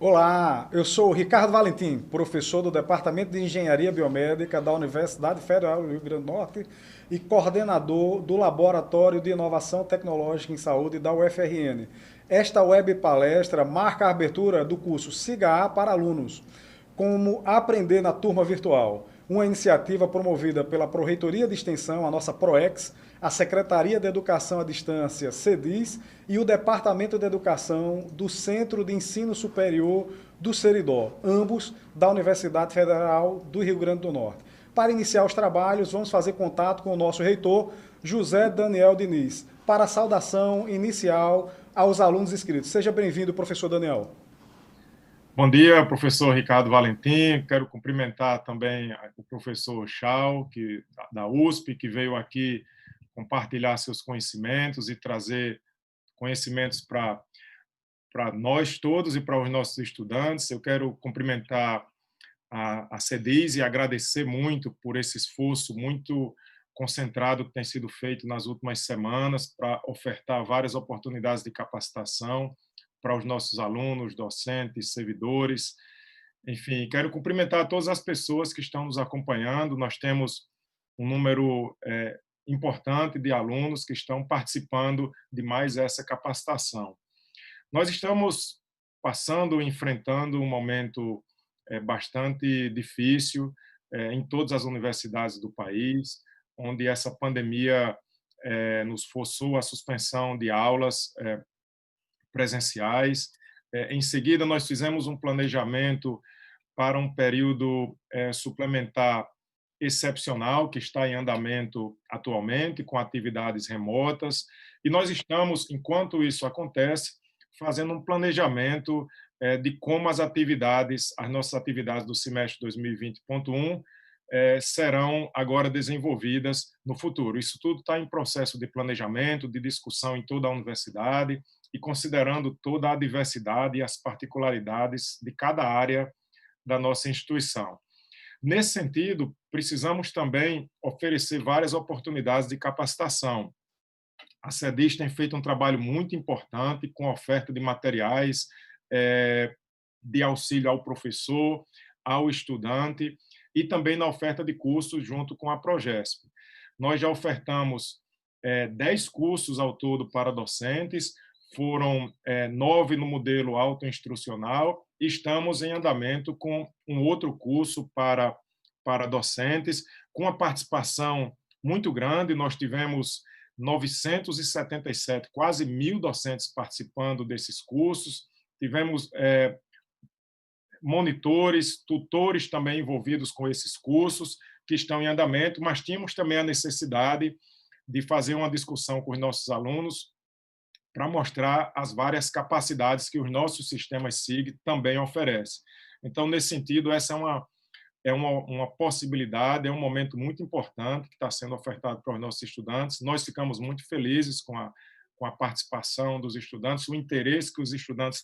Olá, eu sou o Ricardo Valentim, professor do Departamento de Engenharia Biomédica da Universidade Federal do Rio Grande do Norte e coordenador do Laboratório de Inovação Tecnológica em Saúde da UFRN. Esta web palestra marca a abertura do curso SIGA A para alunos, como aprender na turma virtual, uma iniciativa promovida pela Pró-Reitoria de Extensão, a nossa PROEX, a Secretaria de Educação à Distância, CEDIS, e o Departamento de Educação do Centro de Ensino Superior do Seridó, ambos da Universidade Federal do Rio Grande do Norte. Para iniciar os trabalhos, vamos fazer contato com o nosso reitor, José Daniel Diniz, para a saudação inicial aos alunos inscritos. Seja bem-vindo, professor Daniel. Bom dia, professor Ricardo Valentim. Quero cumprimentar também o professor Chau, da USP, que veio aqui compartilhar seus conhecimentos e trazer conhecimentos para nós todos e para os nossos estudantes. Eu quero cumprimentar a CEDIS e agradecer muito por esse esforço muito concentrado que tem sido feito nas últimas semanas para ofertar várias oportunidades de capacitação para os nossos alunos, docentes, servidores. Enfim, quero cumprimentar todas as pessoas que estão nos acompanhando. Nós temos um número importante de alunos que estão participando de mais essa capacitação. Nós estamos enfrentando um momento bastante difícil em todas as universidades do país, onde essa pandemia nos forçou a suspensão de aulas presenciais. Em seguida, nós fizemos um planejamento para um período suplementar excepcional, que está em andamento atualmente, com atividades remotas, e nós estamos, enquanto isso acontece, fazendo um planejamento de como as nossas atividades do semestre 2020.1 serão agora desenvolvidas no futuro. Isso tudo está em processo de planejamento, de discussão em toda a universidade e considerando toda a diversidade e as particularidades de cada área da nossa instituição. Nesse sentido, precisamos também oferecer várias oportunidades de capacitação. A CEDIS tem feito um trabalho muito importante com a oferta de materiais de auxílio ao professor, ao estudante e também na oferta de cursos junto com a Progesp. Nós já ofertamos 10 cursos ao todo para docentes, foram 9 no modelo autoinstrucional e estamos em andamento com um outro curso para docentes, com a participação muito grande. Nós tivemos 977, quase 1.000 docentes participando desses cursos. Tivemos monitores, tutores também envolvidos com esses cursos, que estão em andamento, mas tínhamos também a necessidade de fazer uma discussão com os nossos alunos para mostrar as várias capacidades que os nossos sistemas SIG também oferecem. Então, nesse sentido, essa é uma possibilidade, é um momento muito importante que está sendo ofertado para os nossos estudantes. Nós ficamos muito felizes com a participação dos estudantes, o interesse que os estudantes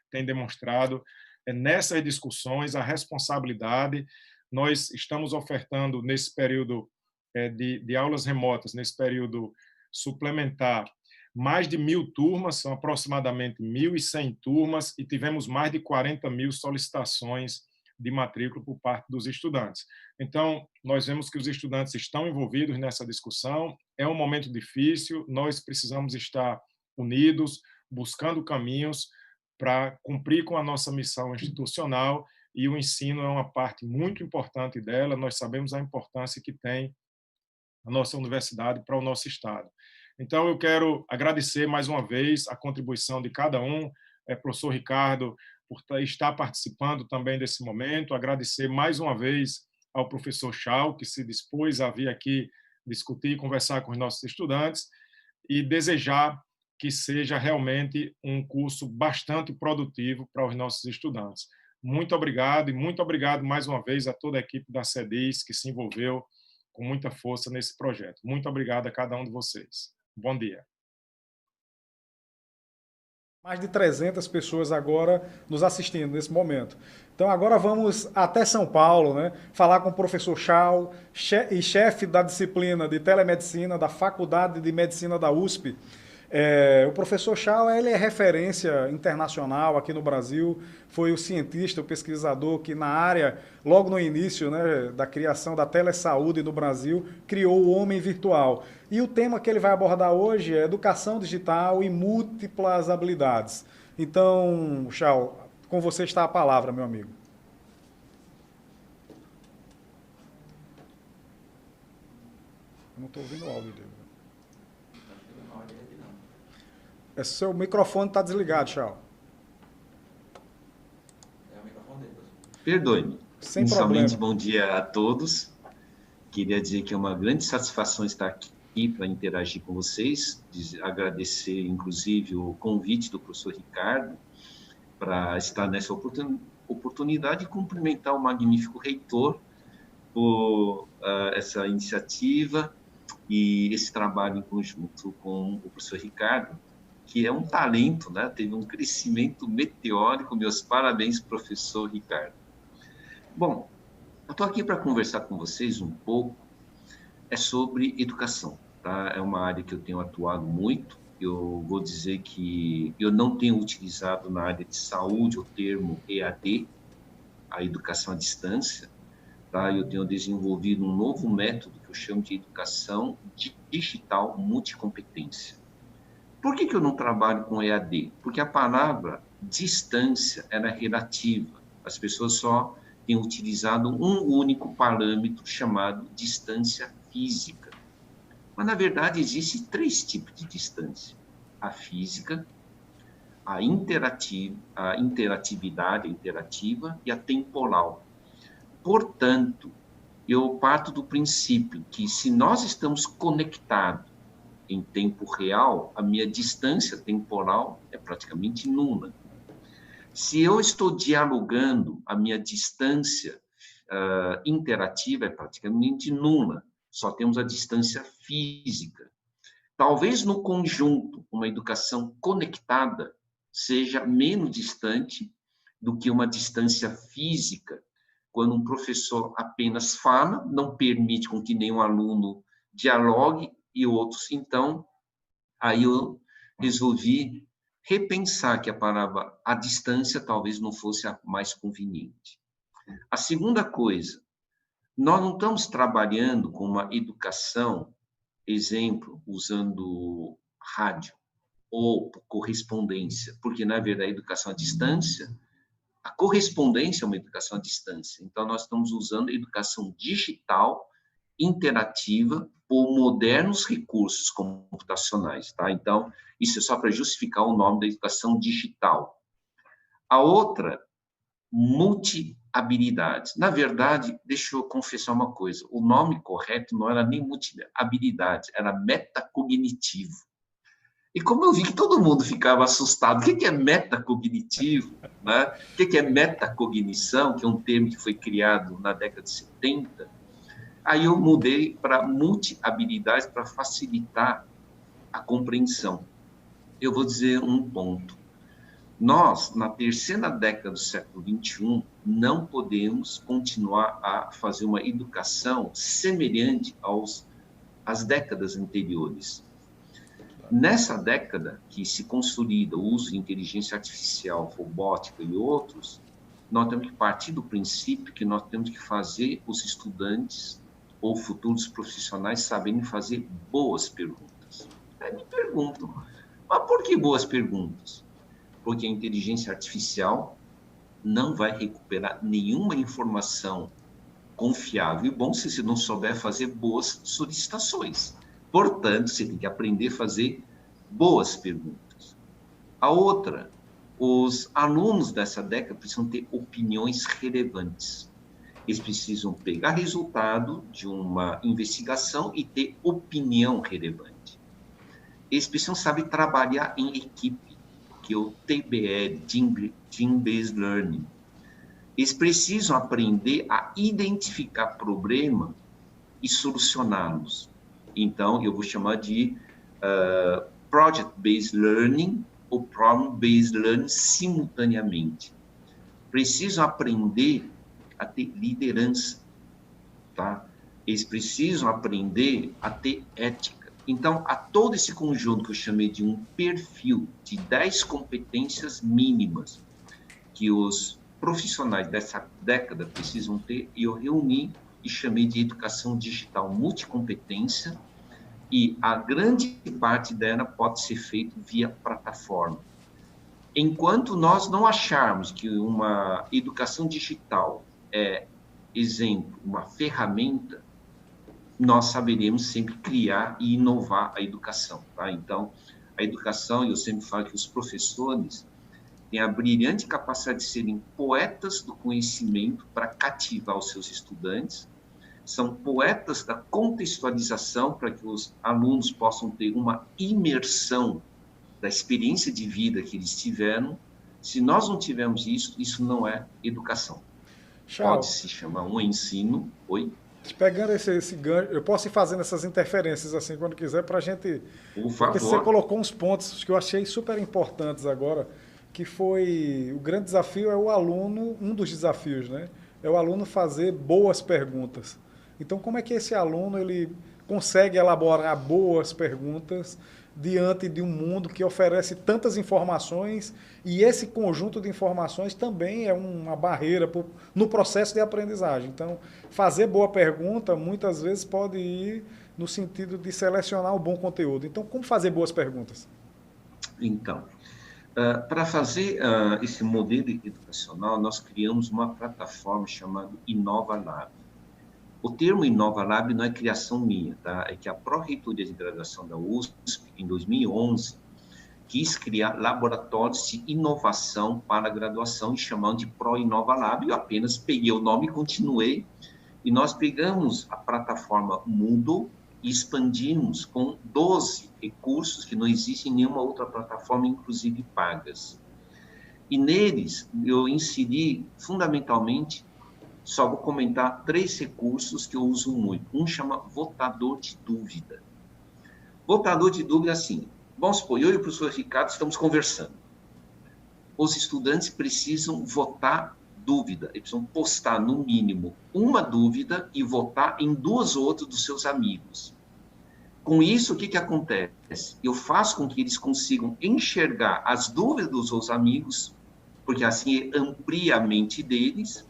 têm demonstrado nessas discussões, a responsabilidade. Nós estamos ofertando, nesse período de aulas remotas, nesse período suplementar, mais de 1.000 turmas, são aproximadamente 1.100 turmas, e tivemos mais de 40.000 solicitações de matrícula por parte dos estudantes. Então, nós vemos que os estudantes estão envolvidos nessa discussão, é um momento difícil, nós precisamos estar unidos, buscando caminhos para cumprir com a nossa missão institucional, e o ensino é uma parte muito importante dela. Nós sabemos a importância que tem a nossa universidade para o nosso Estado. Então, eu quero agradecer mais uma vez a contribuição de cada um, professor Ricardo, por estar participando também desse momento, agradecer mais uma vez ao professor Chau, que se dispôs a vir aqui discutir e conversar com os nossos estudantes, e desejar que seja realmente um curso bastante produtivo para os nossos estudantes. Muito obrigado, e muito obrigado mais uma vez a toda a equipe da CEDIS que se envolveu com muita força nesse projeto. Muito obrigado a cada um de vocês. Bom dia. Mais de 300 pessoas agora nos assistindo nesse momento. Então agora vamos até São Paulo, né? Falar com o professor Chau, chefe da disciplina de telemedicina da Faculdade de Medicina da USP. O professor Chau, ele é referência internacional aqui no Brasil, foi o cientista, o pesquisador que na área, logo no início, né, da criação da telesaúde no Brasil, criou o homem virtual. E o tema que ele vai abordar hoje é educação digital e múltiplas habilidades. Então, Chau, com você está a palavra, meu amigo. Eu não estou ouvindo o áudio dele. Seu microfone está desligado, Chau. Perdoe-me. Sem Inicialmente, problema. bom dia a todos. Queria dizer que é uma grande satisfação estar aqui para interagir com vocês, agradecer, inclusive, o convite do professor Ricardo para estar nessa oportunidade e cumprimentar o magnífico reitor por essa iniciativa e esse trabalho em conjunto com o professor Ricardo, que é um talento, né? Teve um crescimento meteórico. Meus parabéns, professor Ricardo. Bom, eu estou aqui para conversar com vocês um pouco sobre educação, tá? É uma área que eu tenho atuado muito. Eu vou dizer que eu não tenho utilizado na área de saúde o termo EAD, a educação à distância, tá? Eu tenho desenvolvido um novo método que eu chamo de educação digital multicompetência. Por que eu não trabalho com EAD? Porque a palavra distância era relativa. As pessoas só têm utilizado um único parâmetro chamado distância física. Mas, na verdade, existem 3 tipos de distância. A física, a interatividade, a interativa e a temporal. Portanto, eu parto do princípio que se nós estamos conectados em tempo real, a minha distância temporal é praticamente nula. Se eu estou dialogando, a minha distância interativa é praticamente nula. Só temos a distância física. Talvez no conjunto, uma educação conectada seja menos distante do que uma distância física, quando um professor apenas fala, não permite com que nenhum aluno dialogue e outros. Então, aí eu resolvi repensar que a palavra à distância talvez não fosse a mais conveniente. A segunda coisa, nós não estamos trabalhando com uma educação, exemplo, usando rádio ou correspondência, porque, na verdade, a educação à distância, a correspondência é uma educação à distância. Então, nós estamos usando a educação digital, interativa, por modernos recursos computacionais, tá? Então, isso é só para justificar o nome da educação digital. A outra, multi-habilidades. Na verdade, deixa eu confessar uma coisa, o nome correto não era nem multi-habilidades, era metacognitivo. E como eu vi que todo mundo ficava assustado, o que é metacognitivo? Né? O que é metacognição, que é um termo que foi criado na década de 70, aí eu mudei para multi-habilidades para facilitar a compreensão. Eu vou dizer um ponto. Nós, na terceira década do século XXI, não podemos continuar a fazer uma educação semelhante às décadas anteriores. Nessa década que se consolida o uso de inteligência artificial, robótica e outros, nós temos que partir do princípio que nós temos que fazer os estudantes ou futuros profissionais saberem fazer boas perguntas. Aí me perguntam, mas por que boas perguntas? Porque a inteligência artificial não vai recuperar nenhuma informação confiável e bom se você não souber fazer boas solicitações. Portanto, você tem que aprender a fazer boas perguntas. A outra, os alunos dessa década precisam ter opiniões relevantes. Eles precisam pegar resultado de uma investigação e ter opinião relevante. Eles precisam saber trabalhar em equipe, que é o TBL, Team Based Learning. Eles precisam aprender a identificar problema e solucioná-los. Então, eu vou chamar de Project Based Learning ou Problem Based Learning simultaneamente. Precisam aprender a ter liderança, tá? Eles precisam aprender a ter ética. Então, há todo esse conjunto que eu chamei de um perfil de 10 competências mínimas que os profissionais dessa década precisam ter, e eu reuni e chamei de educação digital multicompetência, e a grande parte dela pode ser feita via plataforma. Enquanto nós não acharmos que uma educação digital é, exemplo, uma ferramenta, nós saberemos sempre criar e inovar a educação. Tá? Então, a educação, eu sempre falo que os professores têm a brilhante capacidade de serem poetas do conhecimento para cativar os seus estudantes, são poetas da contextualização para que os alunos possam ter uma imersão da experiência de vida que eles tiveram. Se nós não tivermos isso, isso não é educação. Pode se chamar um ensino. Oi? Pegando esse gancho, eu posso ir fazendo essas interferências assim quando quiser para a gente... Por favor. Porque você colocou uns pontos que eu achei super importantes agora, que foi o grande desafio é o aluno, um dos desafios, né? É o aluno fazer boas perguntas. Então, como é que esse aluno ele consegue elaborar boas perguntas diante de um mundo que oferece tantas informações, e esse conjunto de informações também é uma barreira no processo de aprendizagem. Então, fazer boa pergunta muitas vezes pode ir no sentido de selecionar um bom conteúdo. Então, como fazer boas perguntas? Então, para fazer esse modelo educacional, nós criamos uma plataforma chamada InovaLab. O termo InovaLab não é criação minha, tá? É que a Pró-Reitoria de Graduação da USP, em 2011, quis criar laboratórios de inovação para a graduação e chamando de Pró-InovaLab. Eu apenas peguei o nome e continuei. E nós pegamos a plataforma Moodle e expandimos com 12 recursos que não existem em nenhuma outra plataforma, inclusive pagas. E neles eu inseri, fundamentalmente, só vou comentar 3 recursos que eu uso muito. Um chama votador de dúvida. Votador de dúvida é assim, vamos supor, eu e o professor Ricardo estamos conversando. Os estudantes precisam votar dúvida, eles precisam postar, no mínimo, uma dúvida e votar em 2 outras dos seus amigos. Com isso, o que acontece? Eu faço com que eles consigam enxergar as dúvidas dos seus amigos, porque assim amplia a mente deles,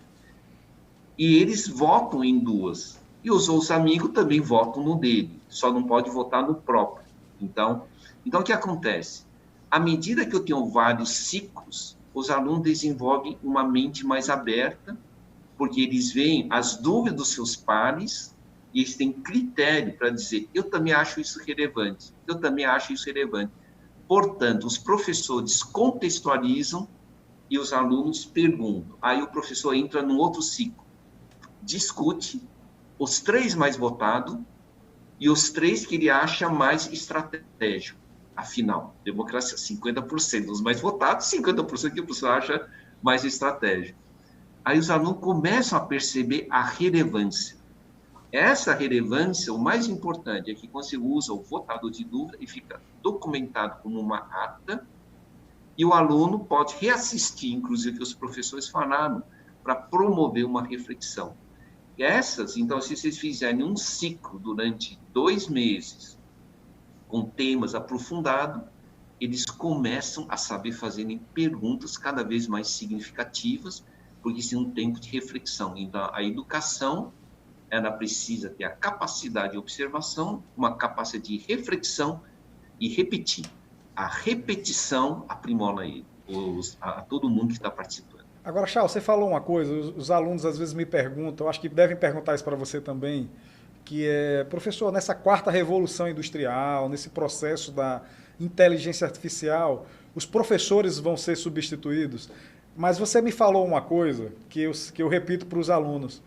e eles votam em 2. E os outros amigos também votam no dele, só não pode votar no próprio. Então o que acontece? À medida que eu tenho vários ciclos, os alunos desenvolvem uma mente mais aberta, porque eles veem as dúvidas dos seus pares e eles têm critério para dizer, eu também acho isso relevante, eu também acho isso relevante. Portanto, os professores contextualizam e os alunos perguntam. Aí o professor entra num outro ciclo, discute os 3 mais votados e os 3 que ele acha mais estratégico. Afinal, democracia, 50% dos mais votados, 50% que o professor acha mais estratégico. Aí os alunos começam a perceber a relevância. Essa relevância, o mais importante é que quando você usa o votador de dúvida, ele fica documentado como uma ata, e o aluno pode reassistir, inclusive, o que os professores falaram, para promover uma reflexão. Essas, então, se vocês fizerem um ciclo durante 2 meses, com temas aprofundados, eles começam a saber fazerem perguntas cada vez mais significativas, porque isso é um tempo de reflexão. Então, a educação, ela precisa ter a capacidade de observação, uma capacidade de reflexão e repetir. A repetição aprimora ele, a todo mundo que está participando. Agora, Charles, você falou uma coisa, os alunos às vezes me perguntam, acho que devem perguntar isso para você também, que é, professor, nessa 4ª revolução industrial, nesse processo da inteligência artificial, os professores vão ser substituídos? Mas você me falou uma coisa que eu repito para os alunos,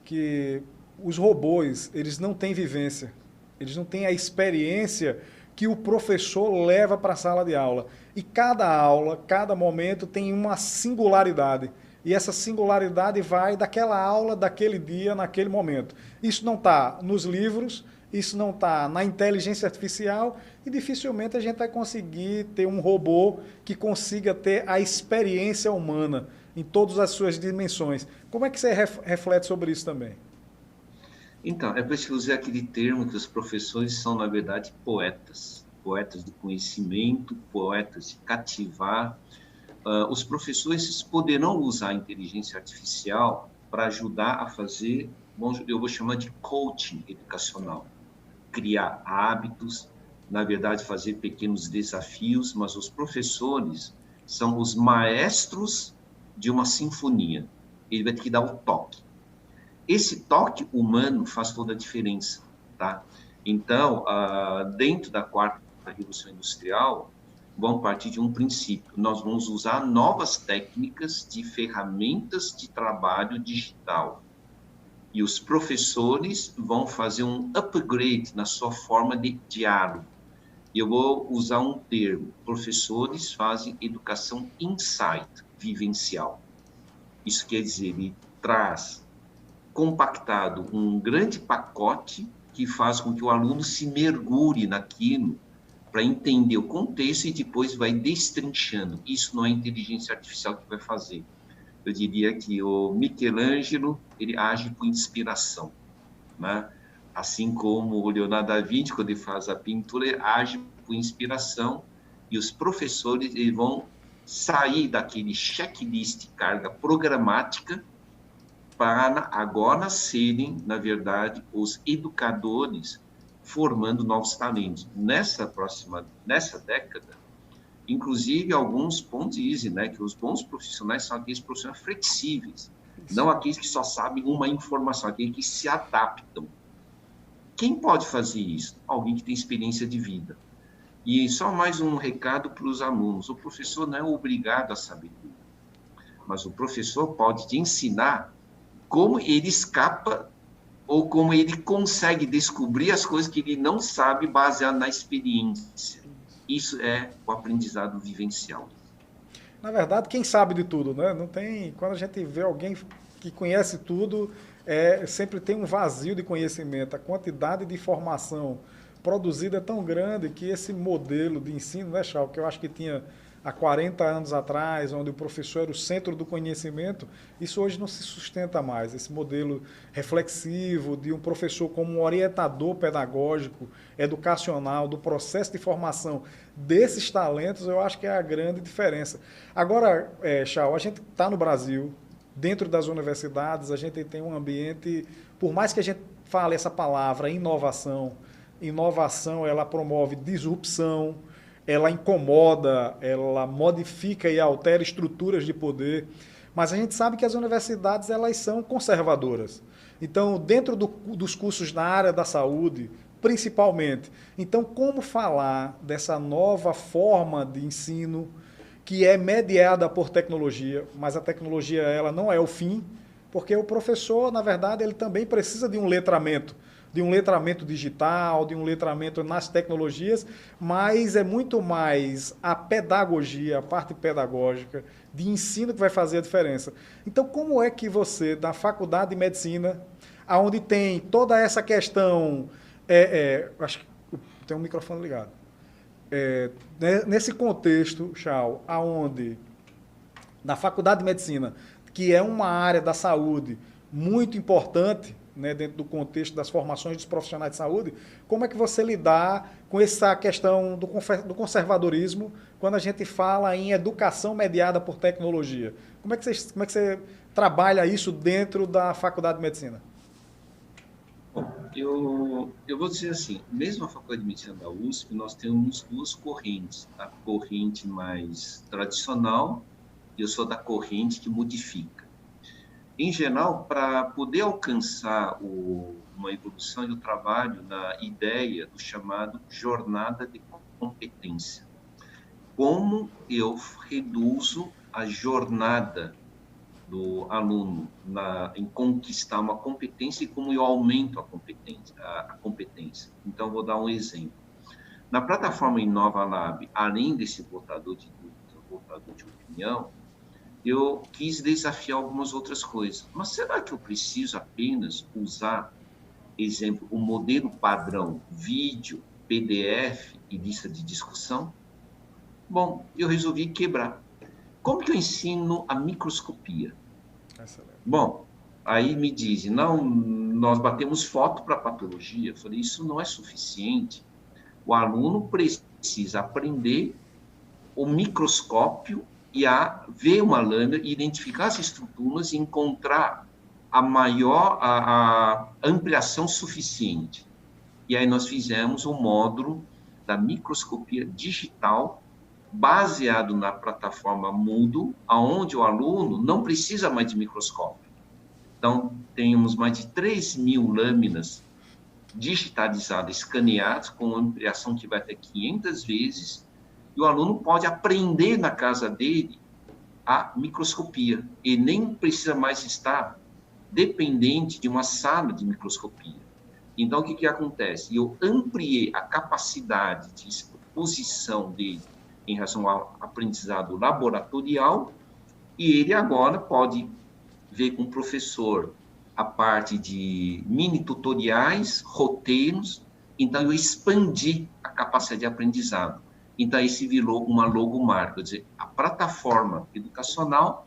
que os robôs, eles não têm vivência, eles não têm a experiência que o professor leva para a sala de aula. E cada aula, cada momento tem uma singularidade. E essa singularidade vai daquela aula, daquele dia, naquele momento. Isso não está nos livros, isso não está na inteligência artificial e dificilmente a gente vai conseguir ter um robô que consiga ter a experiência humana em todas as suas dimensões. Como é que você reflete sobre isso também? Então, é por isso que eu usei aquele termo que os professores são, na verdade, poetas. Poetas do conhecimento, poetas de cativar. Os professores poderão usar a inteligência artificial para ajudar a fazer, eu vou chamar de coaching educacional. Criar hábitos, na verdade, fazer pequenos desafios, mas os professores são os maestros de uma sinfonia. Ele vai ter que dar o toque. Esse toque humano faz toda a diferença, tá? Então, dentro da quarta revolução industrial, vamos partir de um princípio. Nós vamos usar novas técnicas de ferramentas de trabalho digital. E os professores vão fazer um upgrade na sua forma de diálogo. E eu vou usar um termo. Professores fazem educação insight, vivencial. Isso quer dizer, ele traz compactado um grande pacote que faz com que o aluno se mergulhe naquilo para entender o contexto e depois vai destrinchando. Isso não é inteligência artificial que vai fazer. Eu diria que o Michelangelo, ele age por inspiração, né? Assim como o Leonardo da Vinci, quando ele faz a pintura, ele age por inspiração, e os professores eles vão sair daquele checklist de carga programática para agora serem, na verdade, os educadores formando novos talentos. Nessa década, inclusive, alguns pontos dizem, né, que os bons profissionais são aqueles profissionais flexíveis, não aqueles que só sabem uma informação, aqueles que se adaptam. Quem pode fazer isso? Alguém que tem experiência de vida. E só mais um recado para os alunos. O professor não é obrigado a saber tudo, mas o professor pode te ensinar como ele escapa ou como ele consegue descobrir as coisas que ele não sabe baseado na experiência. Isso é o aprendizado vivencial. Na verdade, quem sabe de tudo, né? Não tem, quando a gente vê alguém que conhece tudo, sempre tem um vazio de conhecimento. A quantidade de informação produzida é tão grande que esse modelo de ensino, né, Chau, que eu acho que tinha há 40 anos atrás, onde o professor era o centro do conhecimento, isso hoje não se sustenta mais. Esse modelo reflexivo de um professor como um orientador pedagógico, educacional, do processo de formação desses talentos, eu acho que é a grande diferença. Agora, Chau, a gente está no Brasil, dentro das universidades, a gente tem um ambiente, por mais que a gente fale essa palavra inovação, inovação ela promove disrupção, ela incomoda, ela modifica e altera estruturas de poder, mas a gente sabe que as universidades elas são conservadoras. Então, dentro dos cursos na área da saúde, principalmente, então como falar dessa nova forma de ensino que é mediada por tecnologia, mas a tecnologia ela não é o fim, porque o professor, na verdade, ele também precisa de um letramento digital, de um letramento nas tecnologias, mas é muito mais a pedagogia, a parte pedagógica, de ensino que vai fazer a diferença. Então, como é que você, da Faculdade de Medicina, onde tem toda essa questão, acho que tem um microfone ligado, nesse contexto, Chau, aonde na Faculdade de Medicina, que é uma área da saúde muito importante, né, dentro do contexto das formações dos profissionais de saúde, como é que você lidar com essa questão do conservadorismo quando a gente fala em educação mediada por tecnologia? Como é que você trabalha isso dentro da Faculdade de Medicina? Bom, eu vou dizer assim, mesmo a Faculdade de Medicina da USP, nós temos duas correntes. A corrente mais tradicional, e eu sou da corrente que modifica. Em geral, para poder alcançar uma evolução, eu trabalho na ideia do chamado jornada de competência. Como eu reduzo a jornada do aluno em conquistar uma competência e como eu aumento a competência. Então, vou dar um exemplo. Na plataforma Inova Lab, além desse portador de dúvida, portador de opinião, eu quis desafiar algumas outras coisas. Mas será que eu preciso apenas usar, exemplo, o modelo padrão, vídeo, PDF e lista de discussão? Bom, eu resolvi quebrar. Como que eu ensino a microscopia? Bom, Aí me dizem, não, nós batemos foto para patologia. Eu falei, isso não é suficiente. O aluno precisa aprender o microscópio e a ver uma lâmina, identificar as estruturas e encontrar a ampliação suficiente. E aí nós fizemos um módulo da microscopia digital baseado na plataforma Moodle, onde o aluno não precisa mais de microscópio. Então, temos mais de 3.000 lâminas digitalizadas, escaneadas, com ampliação que vai até 500 vezes, e o aluno pode aprender na casa dele a microscopia, e nem precisa mais estar dependente de uma sala de microscopia. Então, o que acontece? Eu ampliei a capacidade de exposição dele em relação ao aprendizado laboratorial, e ele agora pode ver com o professor a parte de mini tutoriais, roteiros. Então, eu expandi a capacidade de aprendizado. Então, esse virou uma logomarca, quer dizer, a plataforma educacional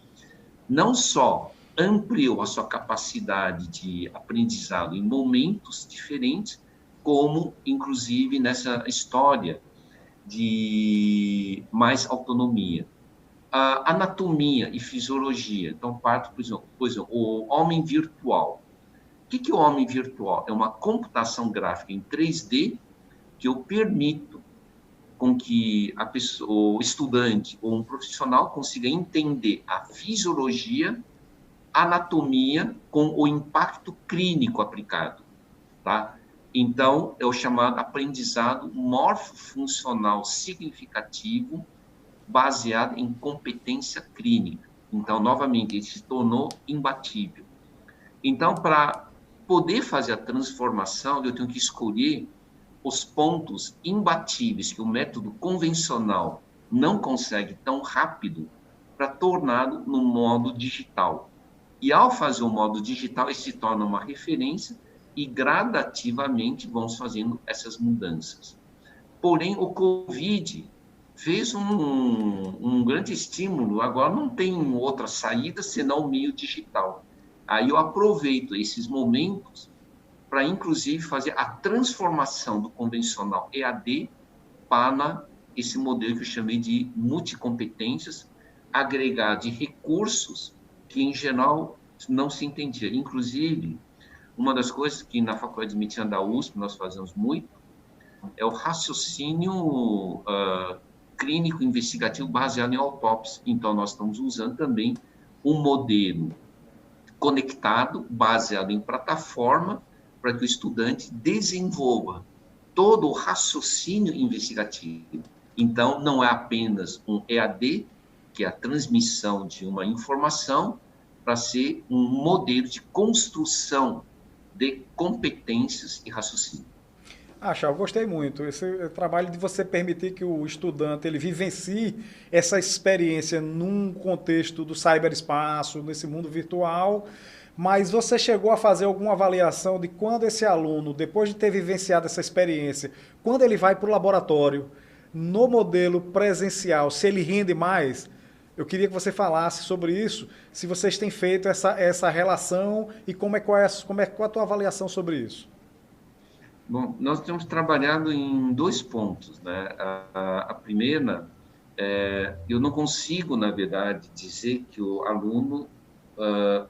não só ampliou a sua capacidade de aprendizado em momentos diferentes, como, inclusive, nessa história de mais autonomia. A anatomia e fisiologia. Então, parto, por exemplo, o homem virtual. O que é o homem virtual? É uma computação gráfica em 3D que eu permito com que a pessoa, o estudante ou um profissional consiga entender a fisiologia, anatomia com o impacto clínico aplicado, tá? Então, é o chamado aprendizado morfofuncional significativo baseado em competência clínica. Então, novamente, ele se tornou imbatível. Então, para poder fazer a transformação, eu tenho que escolher os pontos imbatíveis que o método convencional não consegue tão rápido para torná-lo no modo digital. E, ao fazer o modo digital, ele se torna uma referência e, gradativamente, vamos fazendo essas mudanças. Porém, o Covid fez um grande estímulo, agora não tem outra saída senão o meio digital. Aí eu aproveito esses momentos para, inclusive, fazer a transformação do convencional EAD para esse modelo que eu chamei de multicompetências, agregar de recursos que, em geral, não se entendia. Inclusive, uma das coisas que na Faculdade de Medicina da USP nós fazemos muito é o raciocínio clínico investigativo baseado em autópsia. Então, nós estamos usando também um modelo conectado, baseado em plataforma, para que o estudante desenvolva todo o raciocínio investigativo. Então, não é apenas um EAD, que é a transmissão de uma informação, para ser um modelo de construção de competências e raciocínio. Eu gostei muito. Esse trabalho de você permitir que o estudante ele vivencie essa experiência num contexto do cyberespaço, nesse mundo virtual, mas você chegou a fazer alguma avaliação de quando esse aluno, depois de ter vivenciado essa experiência, quando ele vai para o laboratório, no modelo presencial, se ele rende mais? Eu queria que você falasse sobre isso, se vocês têm feito essa relação e qual é a tua avaliação sobre isso? Bom, nós temos trabalhado em 2 pontos, né? A primeira, eu não consigo, na verdade, dizer que o aluno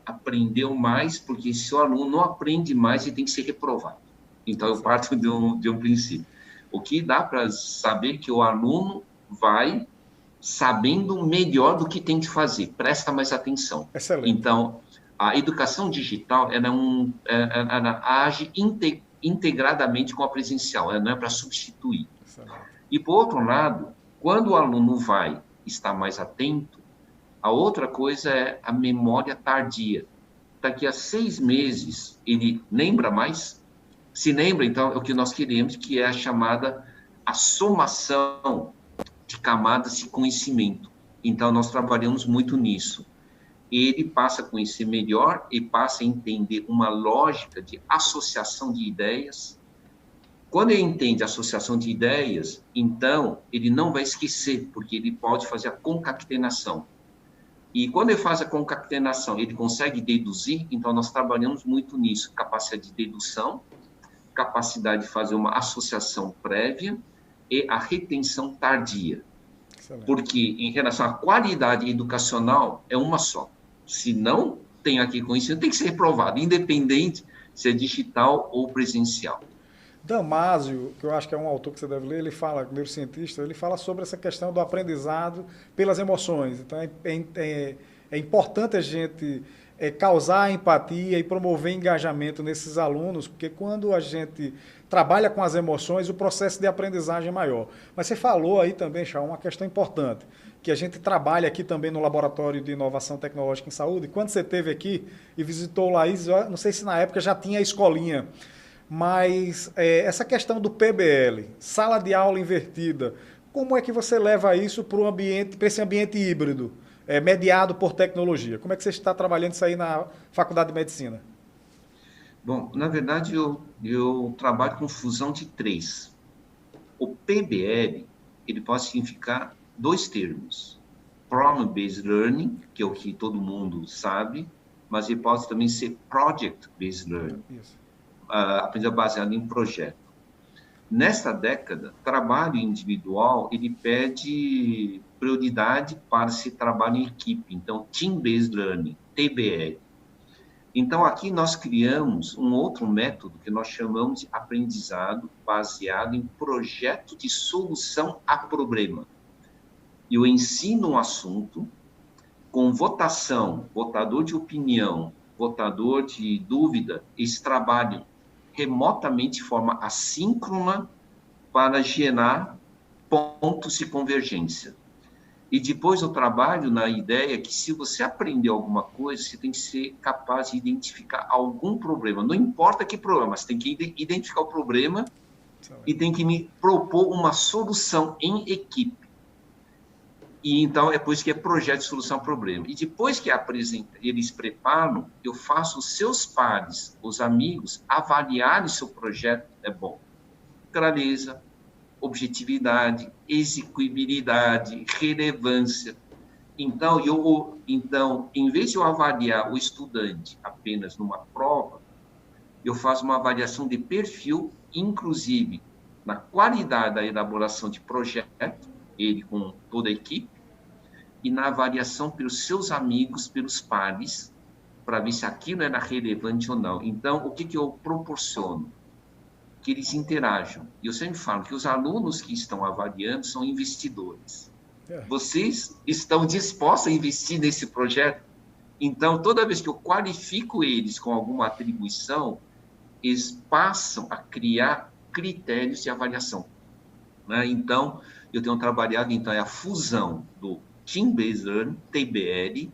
aprendeu mais, porque se o aluno não aprende mais, ele tem que ser reprovado. Então, eu parto de um princípio. O que dá para saber que o aluno vai sabendo melhor do que tem que fazer, presta mais atenção. Excelente. Então, a educação digital, ela age integradamente com a presencial, ela não é para substituir. Excelente. E, por outro lado, quando o aluno vai estar mais atento, a outra coisa é a memória tardia. Daqui a 6 meses, ele lembra mais? Se lembra, então, é o que nós queremos, que é a chamada somação de camadas de conhecimento. Então, nós trabalhamos muito nisso. Ele passa a conhecer melhor e passa a entender uma lógica de associação de ideias. Quando ele entende a associação de ideias, então, ele não vai esquecer, porque ele pode fazer a concatenação. E quando ele faz a concatenação, ele consegue deduzir, então nós trabalhamos muito nisso, capacidade de dedução, capacidade de fazer uma associação prévia e a retenção tardia. Excelente. Porque em relação à qualidade educacional, é uma só. Se não tem aqui conhecimento, tem que ser reprovado, independente se é digital ou presencial. Damasio, que eu acho que é um autor que você deve ler, ele fala, neurocientista, ele fala sobre essa questão do aprendizado pelas emoções. Então, é importante a gente causar empatia e promover engajamento nesses alunos, porque quando a gente trabalha com as emoções, o processo de aprendizagem é maior. Mas você falou aí também, Chá, uma questão importante, que a gente trabalha aqui também no Laboratório de Inovação Tecnológica em Saúde. Quando você esteve aqui e visitou o Laís, não sei se na época já tinha a escolinha, mas essa questão do PBL, sala de aula invertida, como é que você leva isso para esse ambiente híbrido, mediado por tecnologia? Como é que você está trabalhando isso aí na Faculdade de Medicina? Bom, na verdade, eu trabalho com fusão de três. O PBL, ele pode significar dois termos. Problem-Based Learning, que é o que todo mundo sabe, mas ele pode também ser Project-Based Learning. Isso. Aprendizagem baseado em projeto. Nesta década, trabalho individual, ele pede prioridade para se trabalho em equipe. Então, Team-Based Learning, TBL. Então, aqui nós criamos um outro método que nós chamamos de aprendizado baseado em projeto de solução a problema. Eu ensino um assunto com votação, votador de opinião, votador de dúvida, eles trabalham remotamente de forma assíncrona para gerar pontos de convergência. E depois eu trabalho na ideia que se você aprender alguma coisa, você tem que ser capaz de identificar algum problema. Não importa que problema, você tem que identificar o problema e tem que me propor uma solução em equipe. E então é por isso que é projeto de solução ao problema. E depois que eles preparam, eu faço os seus pares, os amigos, avaliarem se o projeto é bom. Clareza, objetividade, execuibilidade, relevância. Então, em vez de eu avaliar o estudante apenas numa prova, eu faço uma avaliação de perfil, inclusive na qualidade da elaboração de projeto, ele com toda a equipe, e na avaliação pelos seus amigos, pelos pares, para ver se aquilo era relevante ou não. Então, o que eu proporciono? Que eles interajam. E eu sempre falo que os alunos que estão avaliando são investidores. Vocês estão dispostos a investir nesse projeto? Então, toda vez que eu qualifico eles com alguma atribuição, eles passam a criar critérios de avaliação. Né? Então, eu tenho trabalhado, é a fusão do Team-Based Learning, TBL,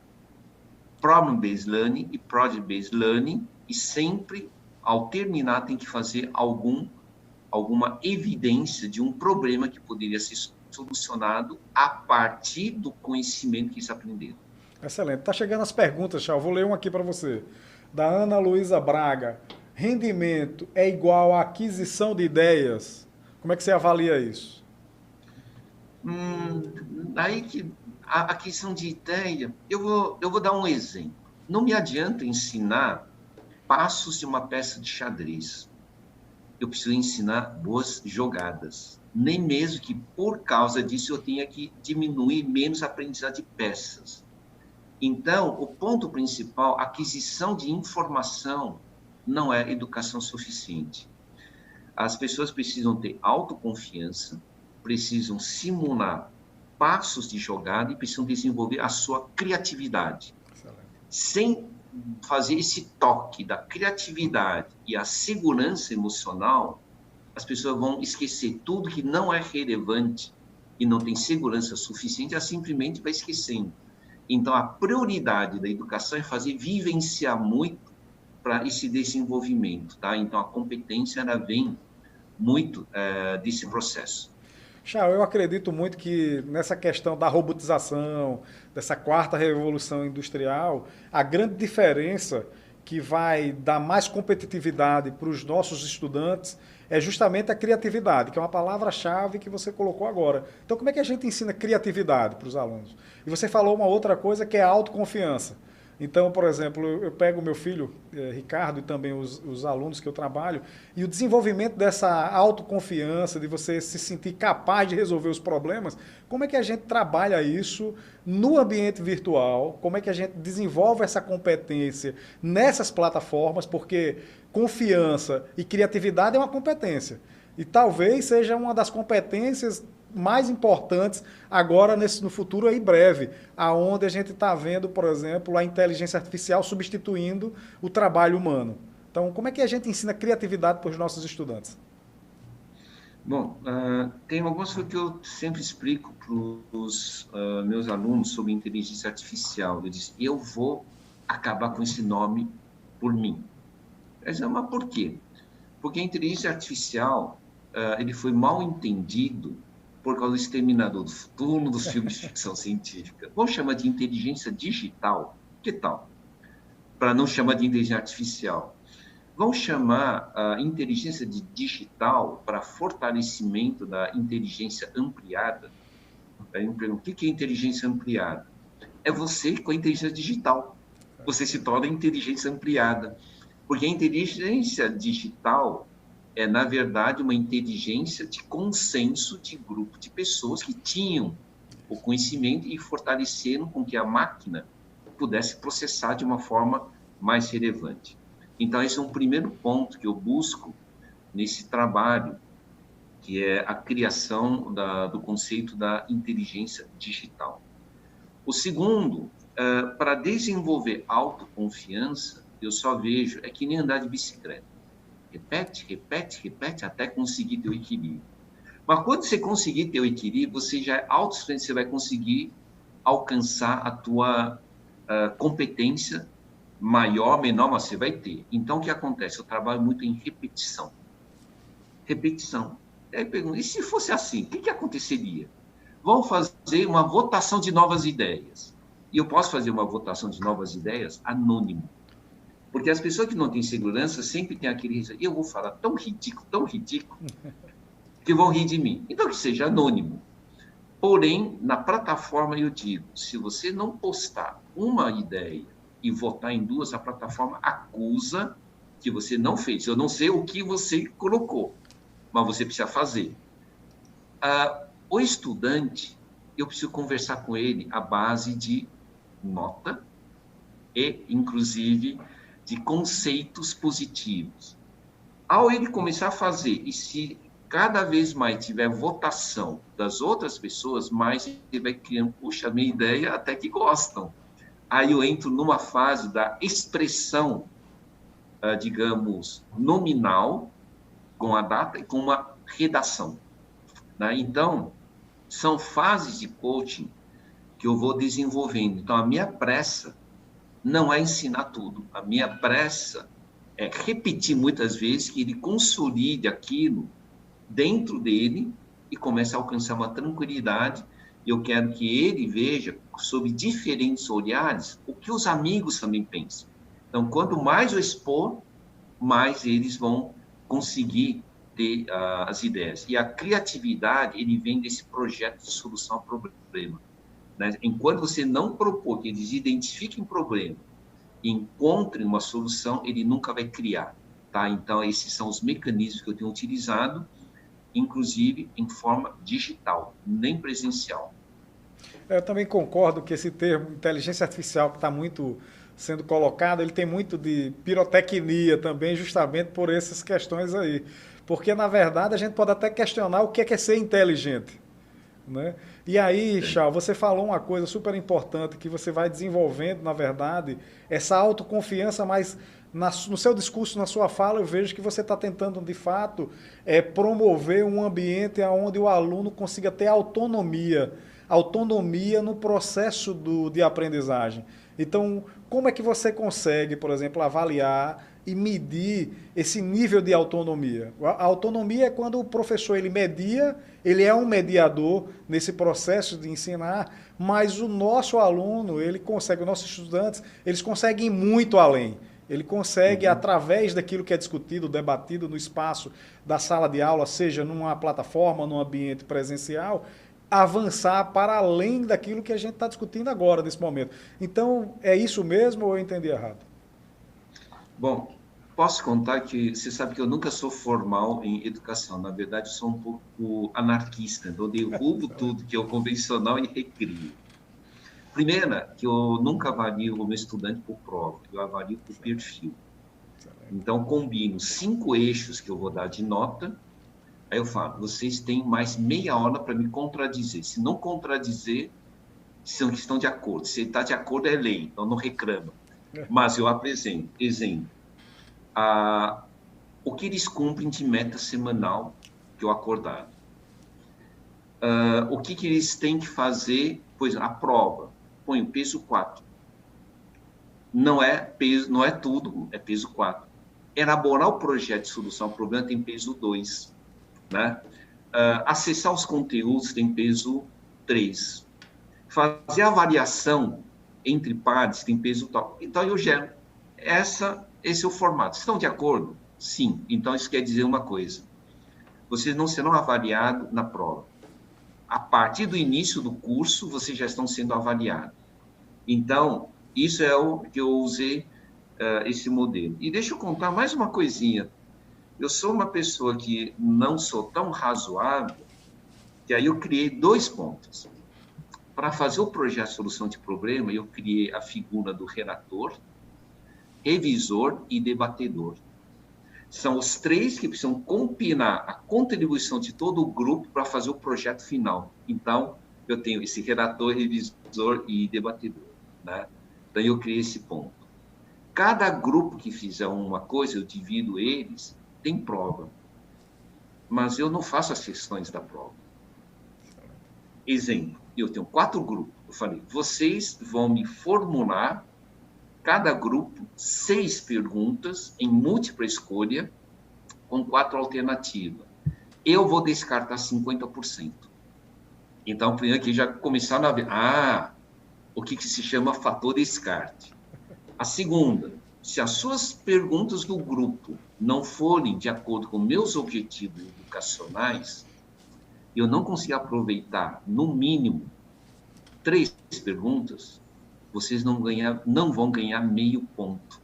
Problem-Based Learning e Project-Based Learning, e sempre, ao terminar, tem que fazer alguma evidência de um problema que poderia ser solucionado a partir do conhecimento que eles aprenderam. Excelente. Está chegando as perguntas, Chá. Eu vou ler uma aqui para você. Da Ana Luísa Braga. Rendimento é igual a aquisição de ideias? Como é que você avalia isso? Aí que a aquisição de ideia, eu vou dar um exemplo. Não me adianta ensinar passos de uma peça de xadrez. Eu preciso ensinar boas jogadas. Nem mesmo que, por causa disso, eu tenha que diminuir menos a aprendizagem de peças. Então, o ponto principal, a aquisição de informação não é educação suficiente. As pessoas precisam ter autoconfiança, precisam simular passos de jogada e precisam desenvolver a sua criatividade. Excelente. Sem fazer esse toque da criatividade e a segurança emocional, as pessoas vão esquecer tudo que não é relevante e não tem segurança suficiente, ela simplesmente vai esquecendo. Então, a prioridade da educação é fazer vivenciar muito para esse desenvolvimento, tá? Então, a competência, ela vem muito desse processo. Chá, eu acredito muito que nessa questão da robotização, dessa quarta revolução industrial, a grande diferença que vai dar mais competitividade para os nossos estudantes é justamente a criatividade, que é uma palavra-chave que você colocou agora. Então, como é que a gente ensina criatividade para os alunos? E você falou uma outra coisa que é a autoconfiança. Então, por exemplo, eu pego o meu filho, Ricardo, e também os alunos que eu trabalho, e o desenvolvimento dessa autoconfiança, de você se sentir capaz de resolver os problemas, como é que a gente trabalha isso no ambiente virtual? Como é que a gente desenvolve essa competência nessas plataformas? Porque confiança e criatividade é uma competência. E talvez seja uma das competências mais importantes agora no futuro aí breve, aonde a gente está vendo, por exemplo, a inteligência artificial substituindo o trabalho humano. Então, como é que a gente ensina criatividade para os nossos estudantes? Bom, tem algumas coisas que eu sempre explico para os meus alunos sobre inteligência artificial. Eu disse, eu vou acabar com esse nome por mim. Mas por quê? Porque a inteligência artificial ele foi mal entendido por causa do Exterminador do Futuro, dos filmes de ficção científica. Vamos chamar de inteligência digital? Que tal? Para não chamar de inteligência artificial. Vamos chamar a inteligência de digital para fortalecimento da inteligência ampliada? Aí eu pergunto, o que é inteligência ampliada? É você com a inteligência digital. Você se torna inteligência ampliada. Porque a inteligência digital é, na verdade, uma inteligência de consenso de grupo de pessoas que tinham o conhecimento e fortaleceram com que a máquina pudesse processar de uma forma mais relevante. Então, esse é um primeiro ponto que eu busco nesse trabalho, que é a criação do conceito da inteligência digital. O segundo, para desenvolver autoconfiança, eu só vejo, é que nem andar de bicicleta. Repete, repete, repete, até conseguir ter o equilíbrio. Mas quando você conseguir ter o equilíbrio, você já é autossuficiente, você vai conseguir alcançar a tua competência maior, menor, mas você vai ter. Então, o que acontece? Eu trabalho muito em repetição. Repetição. Aí eu pergunto, e se fosse assim, o que aconteceria? Vamos fazer uma votação de novas ideias. E eu posso fazer uma votação de novas ideias anônimo. Porque as pessoas que não têm segurança sempre têm aquele... Eu vou falar tão ridículo, que vão rir de mim. Então, que seja anônimo. Porém, na plataforma eu digo, se você não postar uma ideia e votar em duas, a plataforma acusa que você não fez. Eu não sei o que você colocou, mas você precisa fazer. O estudante, eu preciso conversar com ele à base de nota e, inclusive, de conceitos positivos. Ao ele começar a fazer, e se cada vez mais tiver votação das outras pessoas, mais ele vai criando, puxa, minha ideia até que gostam. Aí eu entro numa fase da expressão, digamos, nominal, com a data e com uma redação. Então, são fases de coaching que eu vou desenvolvendo. Então, a minha pressa não é ensinar tudo. A minha pressa é repetir muitas vezes que ele consolide aquilo dentro dele e comece a alcançar uma tranquilidade. Eu quero que ele veja, sob diferentes olhares, o que os amigos também pensam. Então, quanto mais eu expor, mais eles vão conseguir ter as ideias. E a criatividade, ele vem desse projeto de solução ao problema. Enquanto você não propor que eles identifiquem problema e encontrem uma solução, ele nunca vai criar. Então, esses são os mecanismos que eu tenho utilizado, inclusive em forma digital, nem presencial. Eu também concordo que esse termo inteligência artificial que está muito sendo colocado, ele tem muito de pirotecnia também, justamente por essas questões aí. Porque, na verdade, a gente pode até questionar o que é ser inteligente. Né? E aí, Chau, você falou uma coisa super importante, que você vai desenvolvendo, na verdade, essa autoconfiança, mas no seu discurso, na sua fala, eu vejo que você está tentando, de fato, promover um ambiente onde o aluno consiga ter autonomia no processo de aprendizagem. Então, como é que você consegue, por exemplo, avaliar e medir esse nível de autonomia? A autonomia é quando o professor ele media, ele é um mediador nesse processo de ensinar, mas o nosso aluno, ele consegue, os nossos estudantes, eles conseguem ir muito além. Ele consegue, através daquilo que é discutido, debatido no espaço da sala de aula, seja numa plataforma, num ambiente presencial, avançar para além daquilo que a gente está discutindo agora, nesse momento. Então, é isso mesmo ou eu entendi errado? Bom, posso contar que você sabe que eu nunca sou formal em educação. Na verdade, eu sou um pouco anarquista. Então eu derrubo tudo que é o convencional e recrio. Primeira, que eu nunca avalio o meu estudante por prova, eu avalio por perfil. Então, combino 5 eixos que eu vou dar de nota. Aí eu falo, vocês têm mais meia hora para me contradizer. Se não contradizer, são que estão de acordo. Se está de acordo, é lei, então não reclama. Mas eu apresento, exemplo, o que eles cumprem de meta semanal que eu acordado. O que eles têm que fazer, pois a prova, põe o peso 4. Não é tudo, é peso 4. Elaborar o projeto de solução ao problema tem peso 2. Né? Acessar os conteúdos tem peso 3. Fazer a avaliação entre pares tem peso tal. Então, eu gero. Esse é o formato. Estão de acordo? Sim. Então, isso quer dizer uma coisa. Vocês não serão avaliados na prova. A partir do início do curso, vocês já estão sendo avaliados. Então, isso é o que eu usei, esse modelo. E deixa eu contar mais uma coisinha. Eu sou uma pessoa que não sou tão razoável, que aí eu criei 2 pontos. Para fazer o projeto de solução de problema, eu criei a figura do relator, revisor e debatedor. São os 3 que precisam combinar a contribuição de todo o grupo para fazer o projeto final. Então, eu tenho esse relator, revisor e debatedor. Né? Então, eu criei esse ponto. Cada grupo que fizer uma coisa, eu divido eles, tem prova. Mas eu não faço as questões da prova. Exemplo, eu tenho 4 grupos. Eu falei, vocês vão me formular, cada grupo, 6 perguntas em múltipla escolha, com 4 alternativas. Eu vou descartar 50%. Então, primeiro aqui já começaram a ver, o que se chama fator descarte. A segunda, se as suas perguntas do grupo não forem de acordo com meus objetivos educacionais, eu não conseguir aproveitar, no mínimo, 3 perguntas, vocês não vão ganhar meio ponto.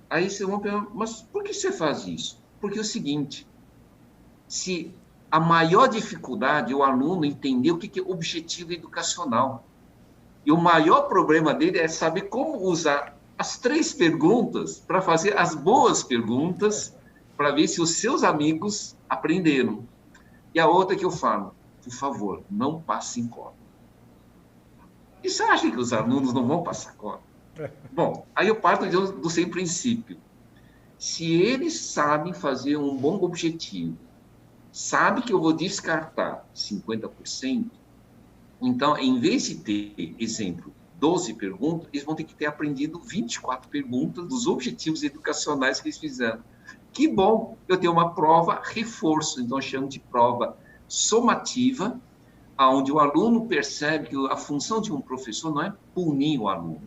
Aí vocês vão perguntar, mas por que você faz isso? Porque é o seguinte, se a maior dificuldade é o aluno entender o que é objetivo educacional, e o maior problema dele é saber como usar as 3 perguntas para fazer as boas perguntas, para ver se os seus amigos aprenderam. E a outra que eu falo, por favor, não passem cola. E você acha que os alunos não vão passar cola? Bom, aí eu parto do seu princípio. Se eles sabem fazer um bom objetivo, sabem que eu vou descartar 50%, então, em vez de ter, exemplo, 12 perguntas, eles vão ter que ter aprendido 24 perguntas dos objetivos educacionais que eles fizeram. Que bom, eu tenho uma prova reforço, então eu chamo de prova somativa, onde o aluno percebe que a função de um professor não é punir o aluno.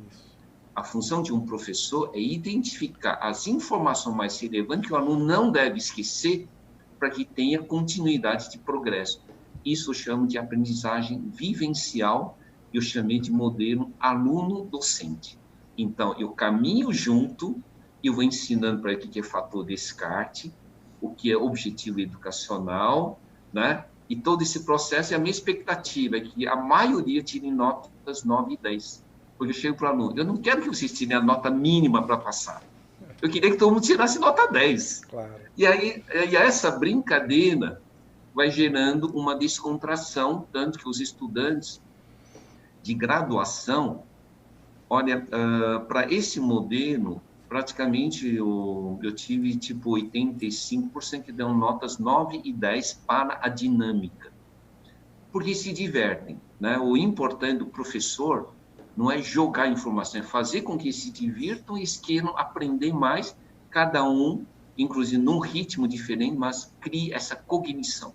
A função de um professor é identificar as informações mais relevantes que o aluno não deve esquecer para que tenha continuidade de progresso. Isso eu chamo de aprendizagem vivencial, eu chamei de modelo aluno-docente. Então, eu caminho junto, eu vou ensinando para ele o que é fator descarte, o que é objetivo educacional, né? E todo esse processo, e a minha expectativa é que a maioria tire notas 9 e 10. Porque eu chego para o aluno, eu não quero que vocês tirem a nota mínima para passar. Eu queria que todo mundo tirasse nota 10. Claro. E aí, essa brincadeira vai gerando uma descontração, tanto que os estudantes de graduação, olha, para esse modelo, praticamente eu tive tipo 85% que dão notas 9 e 10 para a dinâmica, porque se divertem, né? O importante do professor não é jogar informação, é fazer com que se divirtam e queiram aprender mais, cada um, inclusive num ritmo diferente, mas crie essa cognição.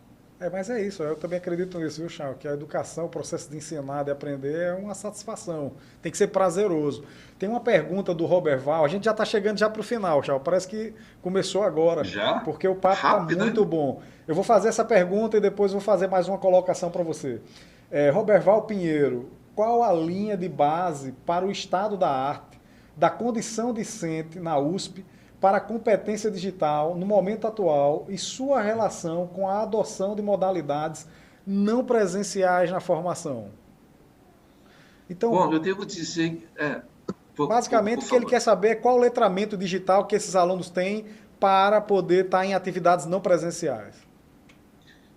Mas é isso, eu também acredito nisso, viu, Chão? Que a educação, o processo de ensinar, de aprender, é uma satisfação. Tem que ser prazeroso. Tem uma pergunta do Robert Val, a gente já está chegando já para o final, Chão. Parece que começou agora, Já? porque o papo está Rápido, muito hein? bom. Eu vou fazer essa pergunta e depois vou fazer mais uma colocação para você. Robert Val Pinheiro, qual a linha de base para o estado da arte, da condição discente na USP, para a competência digital no momento atual e sua relação com a adoção de modalidades não presenciais na formação? Então, Bom, eu devo dizer, basicamente, por o que ele favor. quer saber é qual o letramento digital que esses alunos têm para poder estar em atividades não presenciais.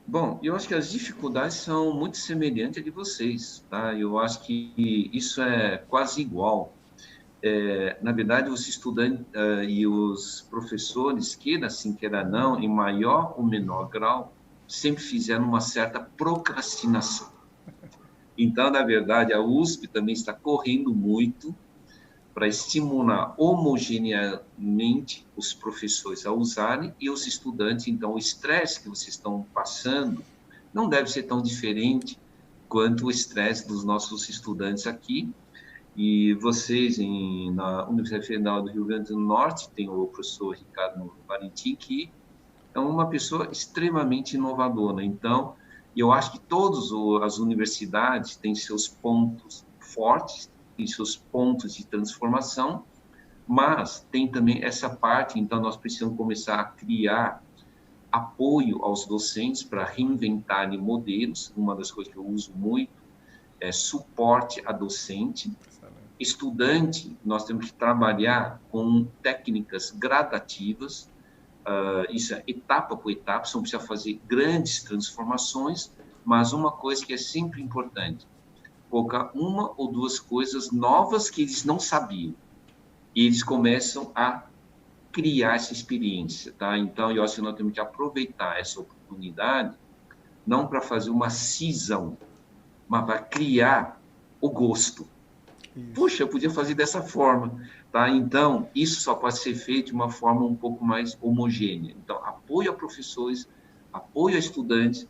Bom, eu acho que as dificuldades são muito semelhantes a de vocês, tá? Eu acho que isso é quase igual. Na verdade, os estudantes e os professores, queira sim, queira não, em maior ou menor grau, sempre fizeram uma certa procrastinação. Então, na verdade, a USP também está correndo muito para estimular homogeneamente os professores a usarem e os estudantes. Então, o estresse que vocês estão passando não deve ser tão diferente quanto o estresse dos nossos estudantes aqui. E vocês, na Universidade Federal do Rio Grande do Norte, tem o professor Ricardo Valentim, que é uma pessoa extremamente inovadora. Então, eu acho que todas as universidades têm seus pontos fortes e seus pontos de transformação, mas tem também essa parte, então nós precisamos começar a criar apoio aos docentes para reinventarem modelos. Uma das coisas que eu uso muito é suporte a docente. Estudante, nós temos que trabalhar com técnicas gradativas, isso é etapa por etapa, você não precisa fazer grandes transformações, mas uma coisa que é sempre importante, colocar uma ou duas coisas novas que eles não sabiam, e eles começam a criar essa experiência, tá? Então, eu acho que nós temos que aproveitar essa oportunidade, não para fazer uma cisão, mas para criar o gosto. Puxa, eu podia fazer dessa forma, tá? Então, isso só pode ser feito de uma forma um pouco mais homogênea. Então, apoio a professores, apoio a estudantes,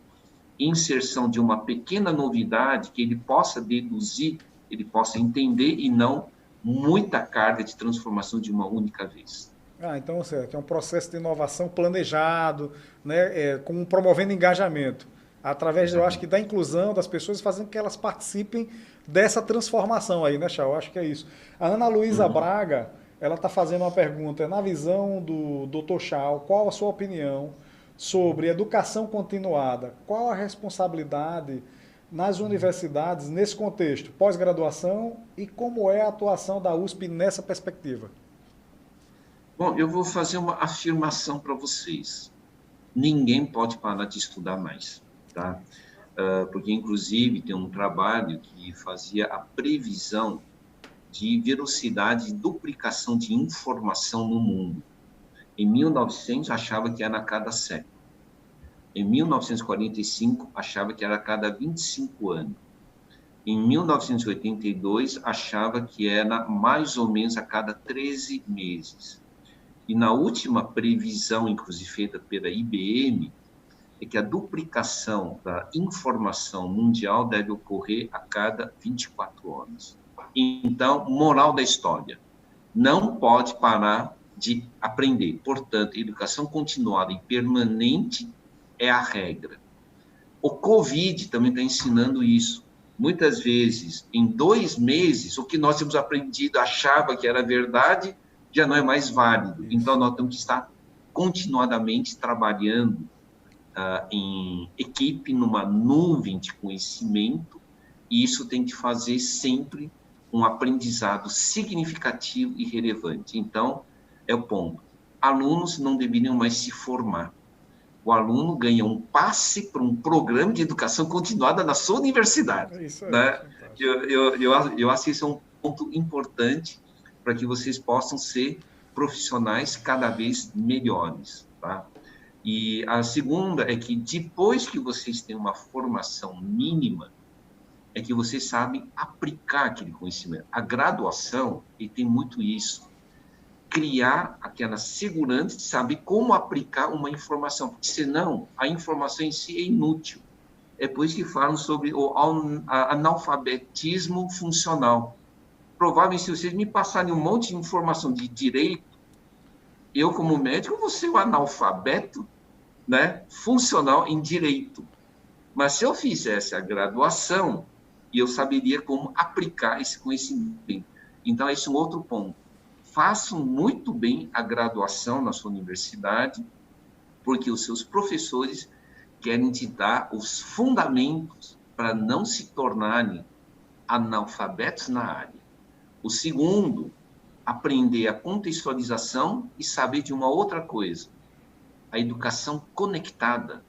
inserção de uma pequena novidade que ele possa deduzir, ele possa entender e não muita carga de transformação de uma única vez. Então, é um processo de inovação planejado, né, promovendo engajamento, através, eu acho que da inclusão das pessoas, fazendo com que elas participem dessa transformação aí, né, Chau? Eu acho que é isso. A Ana Luísa Braga, ela está fazendo uma pergunta, na visão do Dr. Chau, qual a sua opinião sobre educação continuada? Qual a responsabilidade nas universidades nesse contexto, pós-graduação, e como é a atuação da USP nessa perspectiva? Bom, eu vou fazer uma afirmação para vocês. Ninguém pode parar de estudar mais, tá? Porque, inclusive, tem um trabalho que fazia a previsão de velocidade de duplicação de informação no mundo. Em 1900, achava que era a cada século. Em 1945, achava que era a cada 25 anos. Em 1982, achava que era mais ou menos a cada 13 meses. E na última previsão, inclusive feita pela IBM, é que a duplicação da informação mundial deve ocorrer a cada 24 horas. Então, moral da história, não pode parar de aprender. Portanto, educação continuada e permanente é a regra. O Covid também está ensinando isso. Muitas vezes, em 2 meses, o que nós tínhamos aprendido, achava que era verdade, já não é mais válido. Então, nós temos que estar continuadamente trabalhando em equipe, numa nuvem de conhecimento, e isso tem que fazer sempre um aprendizado significativo e relevante. Então, é o ponto. Alunos não deveriam mais se formar. O aluno ganha um passe para um programa de educação continuada na sua universidade. É isso aí, né? Eu acho que isso é um ponto importante para que vocês possam ser profissionais cada vez melhores, tá? E a segunda é que depois que vocês têm uma formação mínima, é que vocês sabem aplicar aquele conhecimento. A graduação, e tem muito isso, criar aquela segurança de saber como aplicar uma informação, porque senão a informação em si é inútil. É por isso que falam sobre o analfabetismo funcional. Provavelmente, se vocês me passarem um monte de informação de direito, eu, como médico, vou ser um analfabeto, né, funcional em direito. Mas se eu fizesse a graduação, eu saberia como aplicar esse conhecimento. Então, esse é um outro ponto. Façam muito bem a graduação na sua universidade, porque os seus professores querem te dar os fundamentos para não se tornarem analfabetos na área. O segundo, aprender a contextualização e saber de uma outra coisa. A educação conectada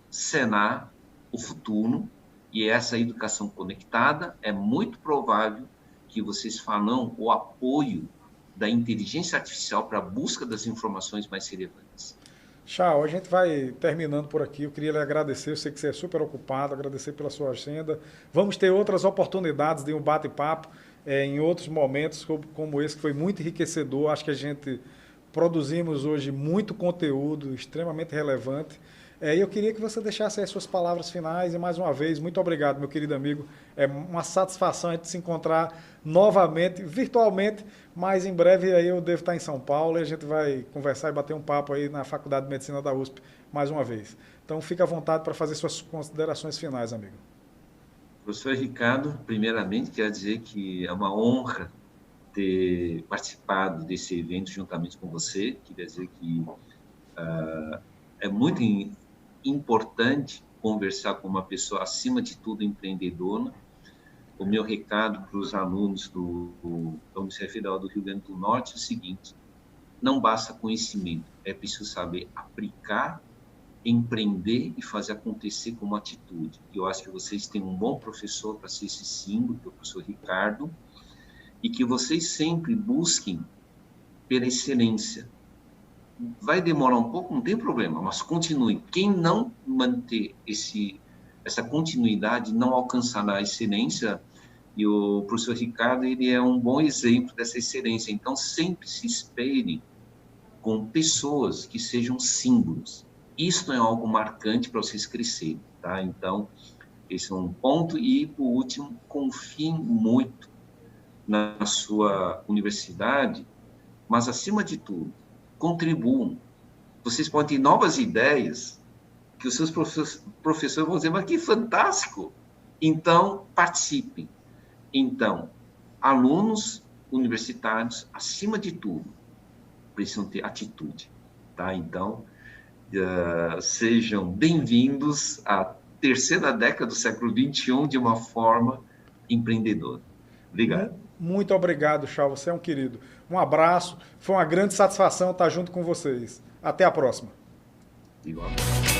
será o futuro, e essa educação conectada é muito provável que vocês farão o apoio da inteligência artificial para a busca das informações mais relevantes. Tchau, a gente vai terminando por aqui. Eu queria lhe agradecer, eu sei que você é super ocupado, agradecer pela sua agenda. Vamos ter outras oportunidades de um bate-papo em outros momentos como esse, que foi muito enriquecedor. Acho que a gente produzimos hoje muito conteúdo extremamente relevante. E eu queria que você deixasse aí as suas palavras finais e, mais uma vez, muito obrigado, meu querido amigo. É uma satisfação a gente se encontrar novamente, virtualmente, mas em breve aí eu devo estar em São Paulo e a gente vai conversar e bater um papo aí na Faculdade de Medicina da USP mais uma vez. Então, fique à vontade para fazer suas considerações finais, amigo. Professor Ricardo, primeiramente, quero dizer que é uma honra ter participado desse evento juntamente com você. Queria dizer que é muito importante conversar com uma pessoa, acima de tudo, empreendedora. O meu recado para os alunos da Universidade Federal do Rio Grande do Norte é o seguinte: não basta conhecimento, é preciso saber aplicar, empreender e fazer acontecer com uma atitude. Eu acho que vocês têm um bom professor para ser esse símbolo, que é o professor Ricardo, e que vocês sempre busquem pela excelência. Vai demorar um pouco, não tem problema, mas continue. Quem não manter essa continuidade não alcançará a excelência, e o professor Ricardo, ele é um bom exemplo dessa excelência. Então, sempre se espere com pessoas que sejam símbolos. Isso é algo marcante para vocês crescerem, tá? Então, esse é um ponto. E, por último, confiem muito na sua universidade, mas, acima de tudo, contribuam. Vocês podem ter novas ideias que os seus professores vão dizer, mas que fantástico! Então, participem. Então, alunos universitários, acima de tudo, precisam ter atitude, tá? Então, sejam bem-vindos à terceira década do século XXI de uma forma empreendedora. Obrigado. Muito obrigado, Chá. Você é um querido. Um abraço. Foi uma grande satisfação estar junto com vocês. Até a próxima. Igualmente.